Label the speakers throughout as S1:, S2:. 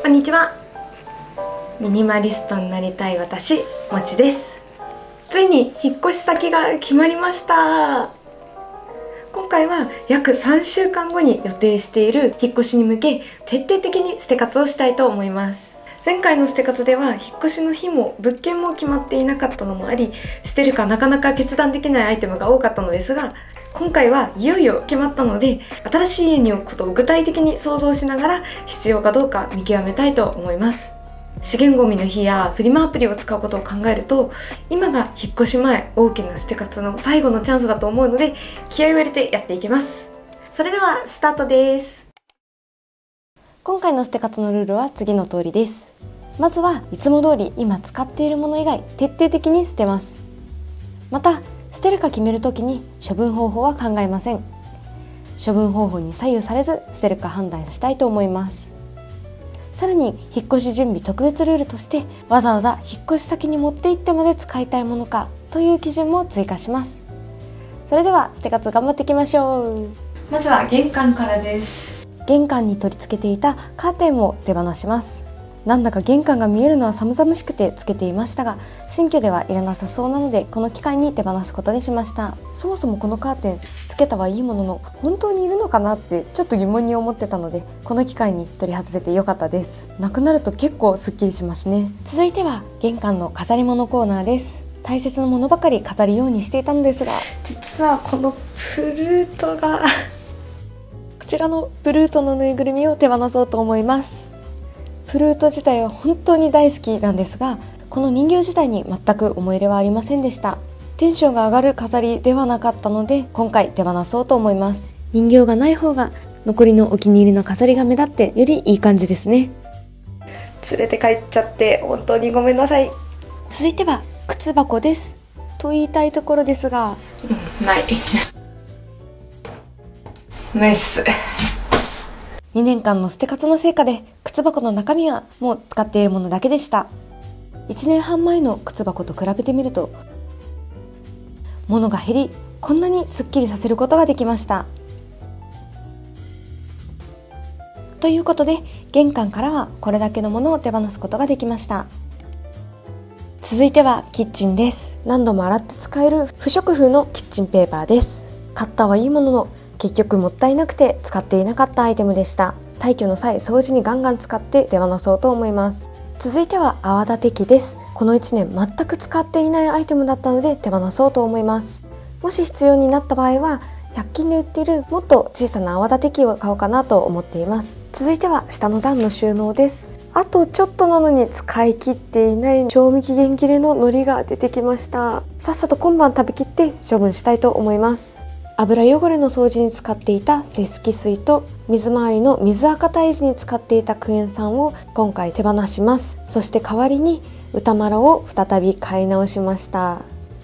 S1: こんにちは。ミニマリストになりたい私、もちです。ついに引っ越し先が決まりました。今回は約3週間後に予定している引っ越しに向け、徹底的に捨て活をしたいと思います。前回の捨て活では引っ越しの日も物件も決まっていなかったのもあり、捨てるかなかなか決断できないアイテムが多かったのですが、今回はいよいよ決まったので、新しい家に置くことを具体的に想像しながら必要かどうか見極めたいと思います。資源ゴミの日やフリマアプリを使うことを考えると、今が引っ越し前大きな捨て活の最後のチャンスだと思うので、気合を入れてやっていきます。それではスタートです。今回の捨て活のルールは次の通りです。まずはいつも通り今使っているもの以外徹底的に捨てます。また捨てるか決めるときに処分方法は考えません。処分方法に左右されず捨てるか判断したいと思います。さらに引っ越し準備特別ルールとして、わざわざ引っ越し先に持って行ってまで使いたいものかという基準も追加します。それでは捨て活頑張っていきましょう。まずは玄関からです。玄関に取り付けていたカーテンを手放します。なんだか玄関が見えるのは寒々しくてつけていましたが、新居ではいらなさそうなのでこの機会に手放すことにしました。そもそもこのカーテンつけたはいいものの、本当にいるのかなってちょっと疑問に思ってたので、この機会に取り外せてよかったです。なくなると結構すっきりしますね。続いては玄関の飾り物コーナーです。大切なものばかり飾るようにしていたのですが、実はこのプルートがこちらのプルートのぬいぐるみを手放そうと思います。プルート自体は本当に大好きなんですが、この人形自体に全く思い入れはありませんでした。テンションが上がる飾りではなかったので、今回手放そうと思います。人形がない方が残りのお気に入りの飾りが目立ってよりいい感じですね。連れて帰っちゃって本当にごめんなさい。続いては靴箱ですと言いたいところですが、ないナイス。2年間の捨て活の成果で靴箱の中身はもう使っているものだけでした。1年半前の靴箱と比べてみると物が減り、こんなにすっきりさせることができました。ということで玄関からはこれだけのものを手放すことができました。続いてはキッチンです。何度も洗って使える不織布のキッチンペーパーです。買ったはいいものの結局もったいなくて使っていなかったアイテムでした。退去の際掃除にガンガン使って手放そうと思います。続いては泡立て器です。この1年全く使っていないアイテムだったので手放そうと思います。もし必要になった場合は100均で売っているもっと小さな泡立て器を買おうかなと思っています。続いては下の段の収納です。あとちょっとなのに使い切っていない賞味期限切れの海苔が出てきました。さっさと今晩食べきって処分したいと思います。油汚れの掃除に使っていたセスキ水と水回りの水垢退治に使っていたクエン酸を今回手放します。そして代わりに歌マロを再び買い直しました。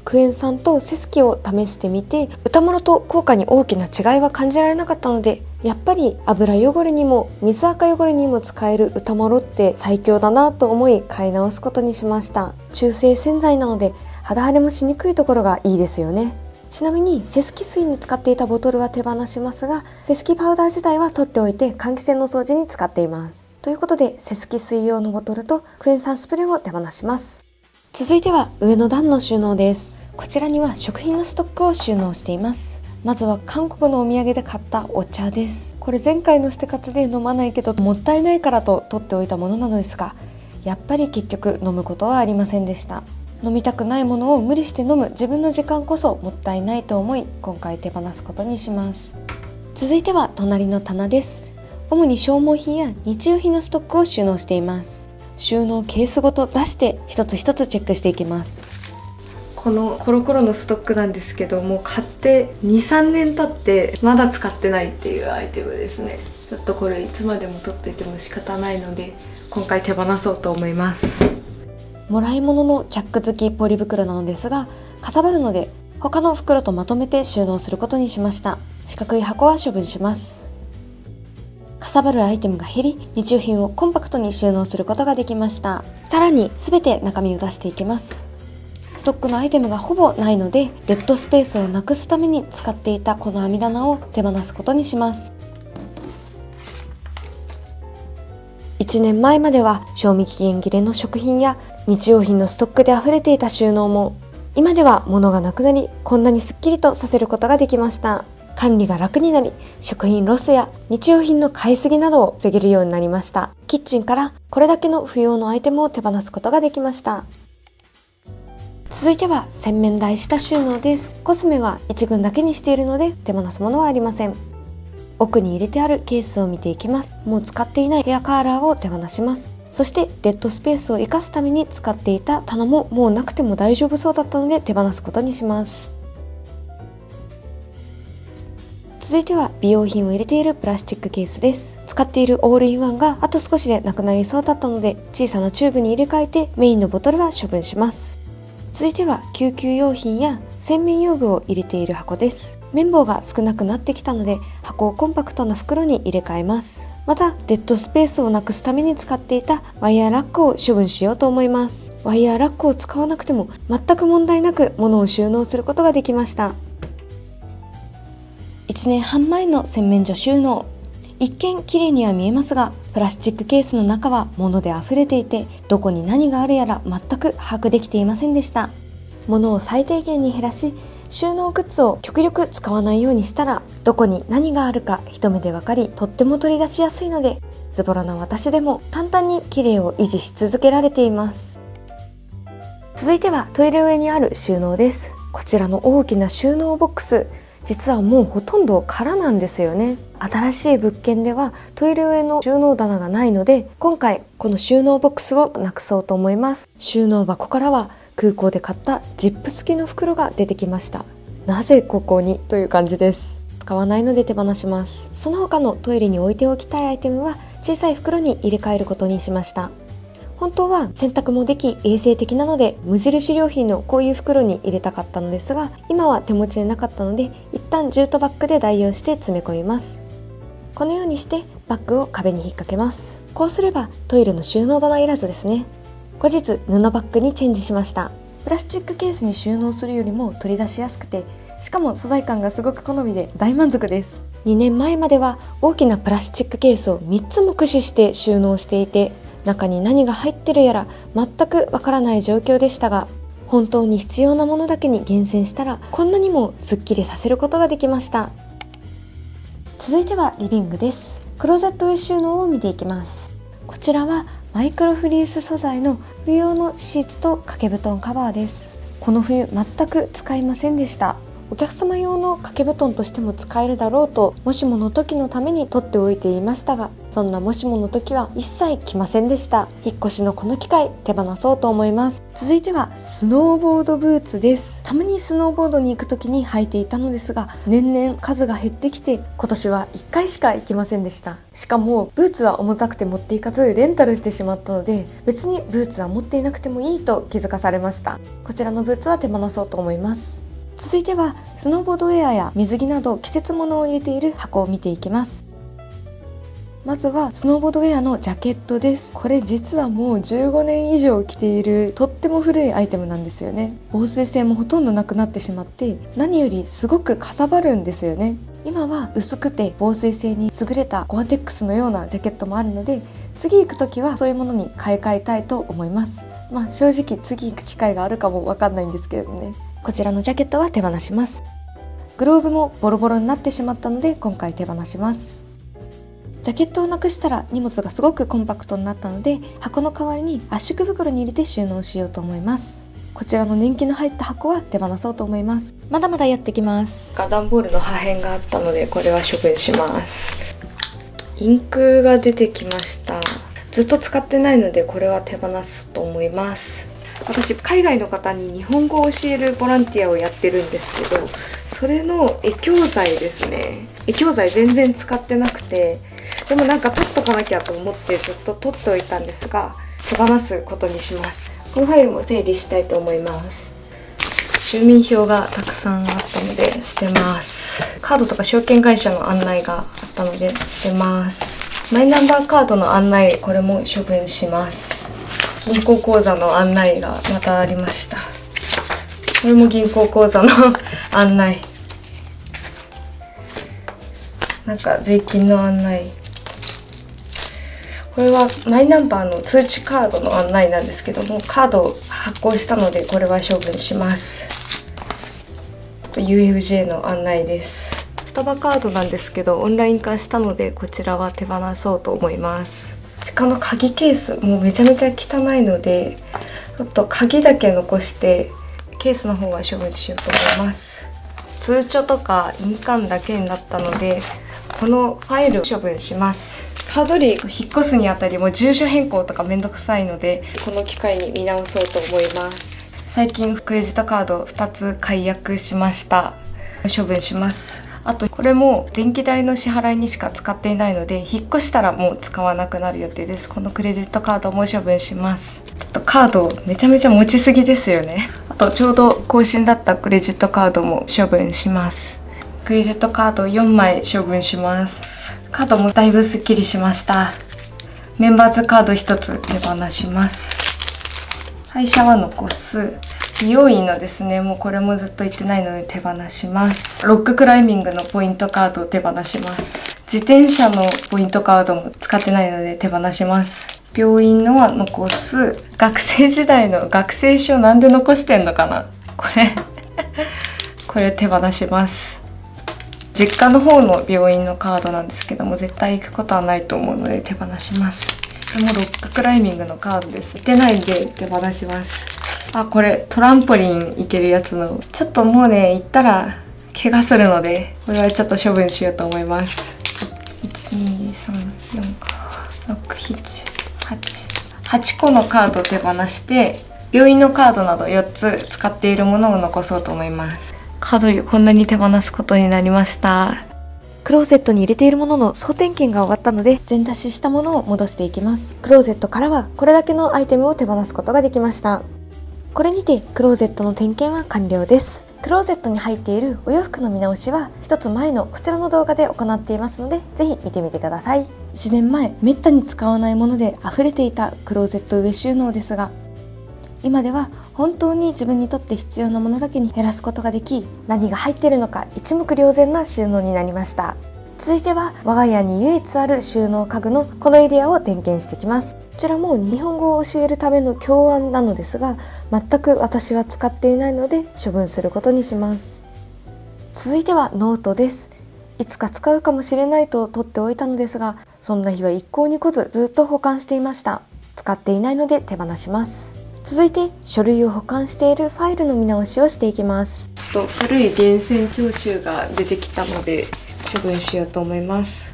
S1: クエン酸とセスキを試してみて、歌マロと効果に大きな違いは感じられなかったので、やっぱり油汚れにも水垢汚れにも使える歌マロって最強だなと思い買い直すことにしました。中性洗剤なので肌荒れもしにくいところがいいですよね。ちなみにセスキ水に使っていたボトルは手放しますが、セスキパウダー自体は取っておいて換気扇の掃除に使っています。ということでセスキ水用のボトルとクエン酸スプレーを手放します。続いては上の段の収納です。こちらには食品のストックを収納しています。まずは韓国のお土産で買ったお茶です。これ前回の捨て活で飲まないけどもったいないからと取っておいたものなのですが、やっぱり結局飲むことはありませんでした。飲みたくないものを無理して飲む自分の時間こそもったいないと思い、今回手放すことにします。続いては隣の棚です。主に消耗品や日用品のストックを収納しています。収納ケースごと出して一つ一つチェックしていきます。このコロコロのストックなんですけど、もう買って 2,3 年経ってまだ使ってないっていうアイテムですね。ちょっとこれいつまでも取っていても仕方ないので今回手放そうと思います。もらい物のチャック付きポリ袋なのですが、かさばるので他の袋とまとめて収納することにしました。四角い箱は処分します。かさばるアイテムが減り、日用品をコンパクトに収納することができました。さらに全て中身を出していきます。ストックのアイテムがほぼないので、デッドスペースをなくすために使っていたこの網棚を手放すことにします。1年前までは賞味期限切れの食品や日用品のストックで溢れていた収納も、今では物がなくなり、こんなにすっきりとさせることができました。管理が楽になり、食品ロスや日用品の買いすぎなどを防げるようになりました。キッチンからこれだけの不要のアイテムを手放すことができました。続いては洗面台下収納です。コスメは1群だけにしているので手放すものはありません。奥に入れてあるケースを見ていきます。もう使っていないヘアカーラーを手放します。そしてデッドスペースを生かすために使っていた棚ももうなくても大丈夫そうだったので手放すことにします。続いては美容品を入れているプラスチックケースです。使っているオールインワンがあと少しでなくなりそうだったので、小さなチューブに入れ替えてメインのボトルは処分します。続いては救急用品や洗面用具を入れている箱です。綿棒が少なくなってきたので箱をコンパクトな袋に入れ替えます。またデッドスペースをなくすために使っていたワイヤーラックを処分しようと思います。ワイヤーラックを使わなくても全く問題なく物を収納することができました。1年半前の洗面所収納、一見綺麗には見えますが、プラスチックケースの中は物で溢れていて、どこに何があるやら全く把握できていませんでした。物を最低限に減らし、収納グッズを極力使わないようにしたら、どこに何があるか一目でわかり、とっても取り出しやすいので、ズボラな私でも簡単に綺麗を維持し続けられています。続いてはトイレ上にある収納です。こちらの大きな収納ボックス、実はもうほとんど空なんですよね。新しい物件ではトイレ上の収納棚がないので、今回この収納ボックスをなくそうと思います。収納箱からは空港で買ったジップ付きの袋が出てきました。なぜここにという感じです。使わないので手放します。その他のトイレに置いておきたいアイテムは小さい袋に入れ替えることにしました。本当は洗濯もでき衛生的なので無印良品のこういう袋に入れたかったのですが、今は手持ちでなかったので一旦ジュートバッグで代用して詰め込みます。このようにしてバッグを壁に引っ掛けます。こうすればトイレの収納棚いらずですね。後日布バッグにチェンジしました。プラスチックケースに収納するよりも取り出しやすくて、しかも素材感がすごく好みで大満足です。2年前までは大きなプラスチックケースを3つも駆使して収納していて、中に何が入ってるやら全くわからない状況でしたが、本当に必要なものだけに厳選したらこんなにもすっきりさせることができました。続いてはリビングです。クローゼット上収納を見ていきます。こちらはマイクロフリース素材の冬用のシーツと掛け布団カバーです。この冬全く使いませんでした。お客様用の掛け布団としても使えるだろうと、もしもの時のために取っておいていましたが、そんなもしもの時は一切来ませんでした。引っ越しのこの機会手放そうと思います。続いてはスノーボードブーツです。たまにスノーボードに行く時に履いていたのですが、年々数が減ってきて今年は1回しか行きませんでした。しかもブーツは重たくて持っていかずレンタルしてしまったので、別にブーツは持っていなくてもいいと気づかされました。こちらのブーツは手放そうと思います。続いてはスノーボードウェアや水着など季節物を入れている箱を見ていきます。まずはスノーボードウェアのジャケットです。これ実はもう15年以上着ているとっても古いアイテムなんですよね。防水性もほとんどなくなってしまって、何よりすごくかさばるんですよね。今は薄くて防水性に優れたゴアテックスのようなジャケットもあるので、次行く時はそういうものに買い替えたいと思います。正直次行く機会があるかもわかんないんですけれどね。こちらのジャケットは手放します。グローブもボロボロになってしまったので今回手放します。ジャケットをなくしたら荷物がすごくコンパクトになったので、箱の代わりに圧縮袋に入れて収納しようと思います。こちらの年季の入った箱は手放そうと思います。まだまだやってきます。段ボールの破片があったのでこれは処分します。インクが出てきました。ずっと使ってないのでこれは手放すと思います。私海外の方に日本語を教えるボランティアをやってるんですけど、それの絵教材ですね。絵教材全然使ってなくて、でもなんか取っとかなきゃと思ってずっと取っておいたんですが、手放すことにします。このファイルも整理したいと思います。住民票がたくさんあったので捨てます。カードとか証券会社の案内があったので捨てます。マイナンバーカードの案内、これも処分します。銀行口座の案内がまたありました。これも銀行口座の案内。なんか税金の案内。ここれはマイナンバーの通知カードの案内なんですけども、カードを発行したのでこれは処分します。あと UFJ の案内です。スタバカードなんですけどオンライン化したのでこちらは手放そうと思います。地下の鍵ケースもうめちゃめちゃ汚いのでちょっと鍵だけ残してケースの方は処分しようと思います。通帳とか印鑑だけになったのでこのファイルを処分します。カード類引っ越すにあたりも住所変更とかめんどくさいのでこの機会に見直そうと思います。最近クレジットカード2つ解約しました。処分します。あとこれも電気代の支払いにしか使っていないので引っ越したらもう使わなくなる予定です。このクレジットカードも処分します。ちょっとカードめちゃめちゃ持ちすぎですよね。あとちょうど更新だったクレジットカードも処分します。クレジットカード4枚処分します。カードもだいぶすっきりしました。メンバーズカード1つ手放します。配車は残す。美容院のですね、もうこれもずっと行ってないので手放します。ロッククライミングのポイントカードを手放します。自転車のポイントカードも使ってないので手放します。病院のは残す。学生時代の学生証なんで残してんのかなこれ手放します。実家の方の病院のカードなんですけども絶対行くことはないと思うので手放します。これもロッククライミングのカードです。行ってないんで手放します。あ、これトランポリン行けるやつのちょっともうね行ったら怪我するのでこれはちょっと処分しようと思います。12345678910 8個のカードを手放して病院のカードなど4つ使っているものを残そうと思います。カード類こんなに手放すことになりました。クローゼットに入れているものの総点検が終わったので全出ししたものを戻していきます。クローゼットからはこれだけのアイテムを手放すことができました。これにてクローゼットの点検は完了です。クローゼットに入っているお洋服の見直しは一つ前のこちらの動画で行っていますのでぜひ見てみてください。1年前めったに使わないもので溢れていたクローゼット上収納ですが今では本当に自分にとって必要なものだけに減らすことができ何が入っているのか一目瞭然な収納になりました。続いては我が家に唯一ある収納家具のこのエリアを点検してきます。こちらも日本語を教えるための教案なのですが全く私は使っていないので処分することにします。続いてはノートです。いつか使うかもしれないと取っておいたのですがそんな日は一向に来ずずっと保管していました。使っていないので手放します。続いて書類を保管しているファイルの見直しをしていきます。古い源泉徴収が出てきたので処分しようと思います。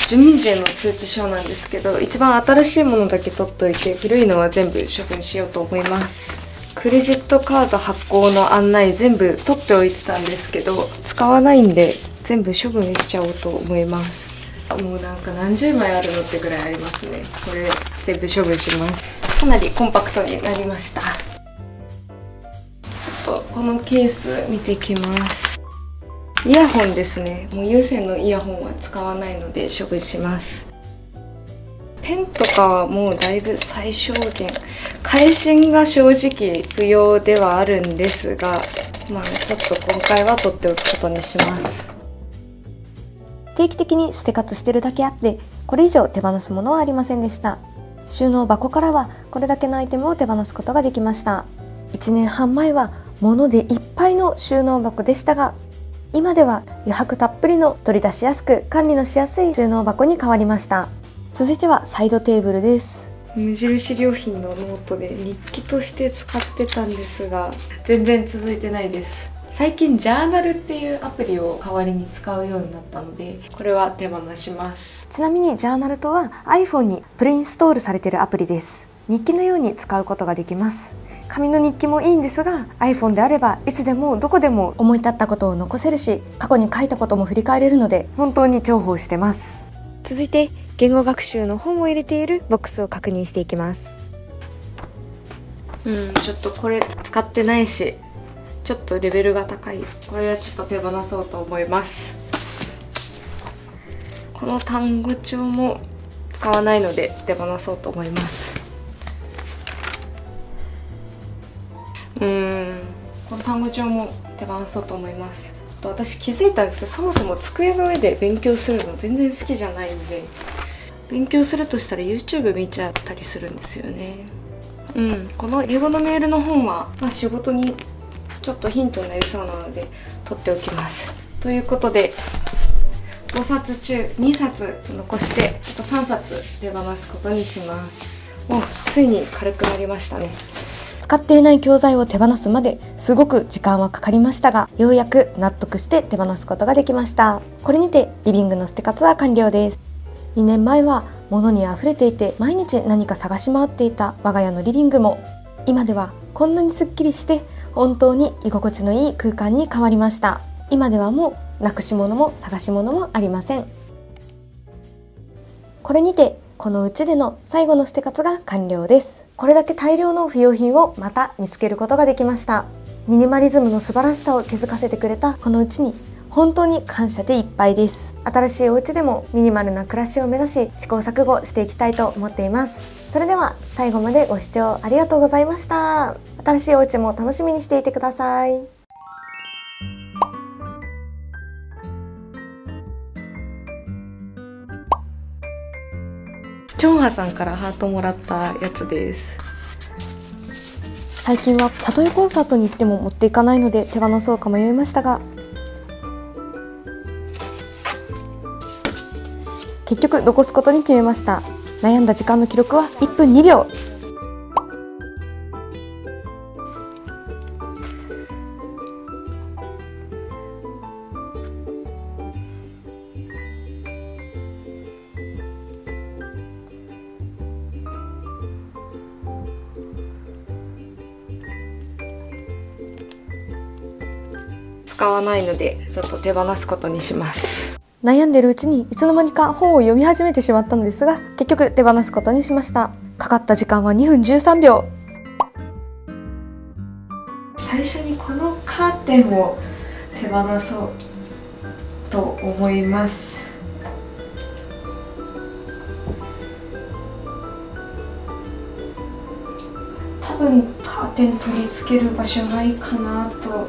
S1: 住民税の通知書なんですけど一番新しいものだけ取っといて古いのは全部処分しようと思います。クレジットカード発行の案内全部取っておいてたんですけど使わないんで全部処分しちゃおうと思います。もうなんか何十枚あるのってぐらいありますね。これ全部処分します。かなりコンパクトになりました。ちょっとこのケース見てきます。イヤホンですね。もう有線のイヤホンは使わないので処分します。ペンとかはもうだいぶ最小限。返信が正直不要ではあるんですが、まあちょっと今回は取っておくことにします。定期的に捨て活してるだけあってこれ以上手放すものはありませんでした。収納箱からはこれだけのアイテムを手放すことができました。1年半前は物でいっぱいの収納箱でしたが今では余白たっぷりの取り出しやすく管理のしやすい収納箱に変わりました。続いてはサイドテーブルです。無印良品のノートで日記として使ってたんですが全然続いてないです。最近ジャーナルっていうアプリを代わりに使うようになったのでこれは手放します。ちなみにジャーナルとは iPhone にプレインストールされているアプリです。日記のように使うことができます。紙の日記もいいんですが iPhone であればいつでもどこでも思い立ったことを残せるし過去に書いたことも振り返れるので本当に重宝してます。続いて言語学習の本を入れているボックスを確認していきます。ちょっとこれ使ってないしちょっとレベルが高い。これはちょっと手放そうと思います。この単語帳も使わないので手放そうと思います。この単語帳も手放そうと思います。あと私気づいたんですけどそもそも机の上で勉強するの全然好きじゃないんで勉強するとしたら YouTube 見ちゃったりするんですよね。この英語のメールの本は、仕事にちょっとヒントになりそうなので取っておきます。ということで5冊中2冊残してあと3冊手放すことにします。もうついに軽くなりましたね。使っていない教材を手放すまですごく時間はかかりましたが、ようやく納得して手放すことができました。これにてリビングの捨て活は完了です。2年前は物にあふれていて毎日何か探し回っていた我が家のリビングも、今ではこんなにすっきりして本当に居心地のいい空間に変わりました。今ではもうなくし物も探し物もありません。これにてこのうちでの最後の捨て活が完了です。これだけ大量の不要品をまた見つけることができました。ミニマリズムの素晴らしさを気づかせてくれたこのうちに本当に感謝でいっぱいです。新しいお家でもミニマルな暮らしを目指し試行錯誤していきたいと思っています。それでは最後までご視聴ありがとうございました。新しいお家も楽しみにしていてください。チョンハさんからハートもらったやつです。最近はたとえコンサートに行っても持っていかないので手放そうか迷いましたが、結局残すことに決めました。悩んだ時間の記録は1分2秒。使わないのでちょっと手放すことにします。悩んでるうちにいつの間にか本を読み始めてしまったのですが、結局手放すことにしました。かかった時間は2分13秒。最初にこのカーテンを手放そうと思います。多分カーテン取り付ける場所ないかなと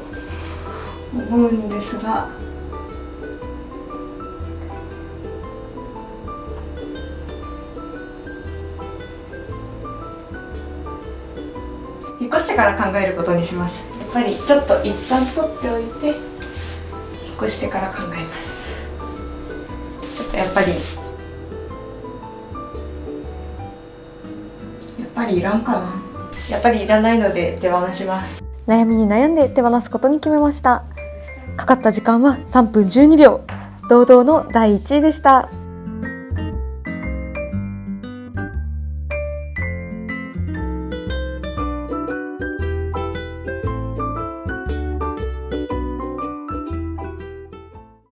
S1: 思うんですが、引っ越してから考えることにします。やっぱりちょっと一旦取っておいて引っ越してから考えます。ちょっとやっぱりいらんかな。やっぱりいらないので手放します。悩みに悩んで手放すことに決めました。かかった時間は3分12秒。堂々の第1位でした。